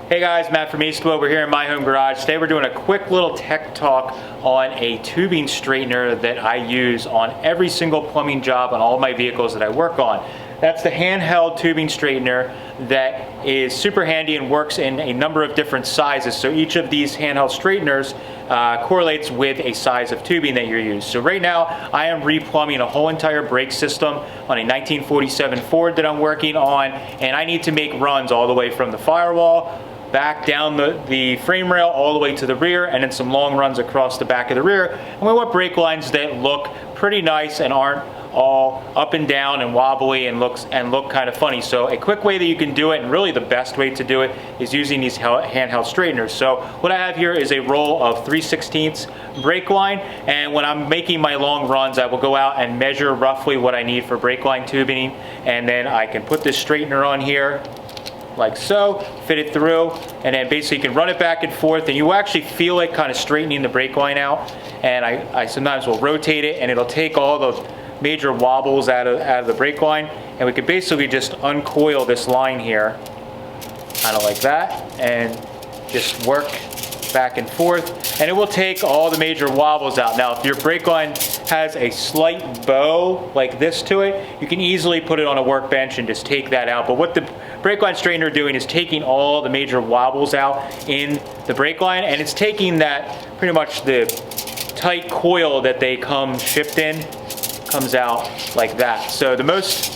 Hey guys, Matt from Eastwood. We're here in my home garage. Today we're doing a quick little tech talk on a tubing straightener that I use on every single plumbing job on all my vehicles that I work on. That's the handheld tubing straightener that is super handy and works in a number of different sizes. So each of these handheld straighteners correlates with a size of tubing that you use. So right now I am replumbing a whole entire brake system on a 1947 Ford that I'm working on, and I need to make runs all the way from the firewall back down the frame rail all the way to the rear, and then some long runs across the back of the rear. And we want brake lines that look pretty nice and aren't all up and down and wobbly and look kind of funny. So a quick way that you can do it, and really the best way to do it, is using these handheld straighteners. So what I have here is a roll of 3/16 brake line, and when I'm making my long runs I will go out and measure roughly what I need for brake line tubing, and then I can put this straightener on here like so, fit it through, and then basically you can run it back and forth, and you actually feel it kind of straightening the brake line out. And I sometimes will rotate it, and it'll take all those major wobbles out of the brake line, and we can basically just uncoil this line here, kind of like that, and just work back and forth, and it will take all the major wobbles out. Now if your brake line has a slight bow like this to it, you can easily put it on a workbench and just take that out. But what the brake line straightener doing is taking all the major wobbles out in the brake line, and it's taking that, pretty much the tight coil that they come shipped in comes out like that. So the most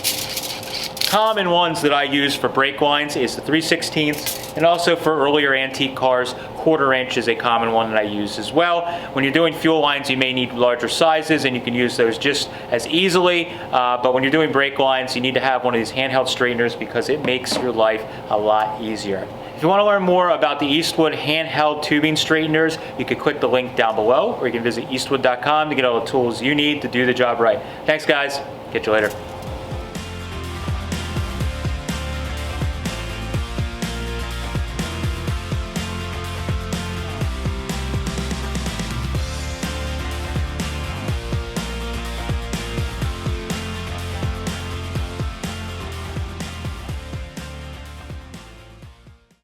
common ones that I use for brake lines is the 3/16, and also for earlier antique cars, 1/4 inch is a common one that I use as well. When you're doing fuel lines you may need larger sizes, and you can use those just as easily, but when you're doing brake lines you need to have one of these handheld straighteners because it makes your life a lot easier. If you want to learn more about the Eastwood handheld tubing straighteners, you can click the link down below, or you can visit eastwood.com to get all the tools you need to do the job right. Thanks guys, catch you later.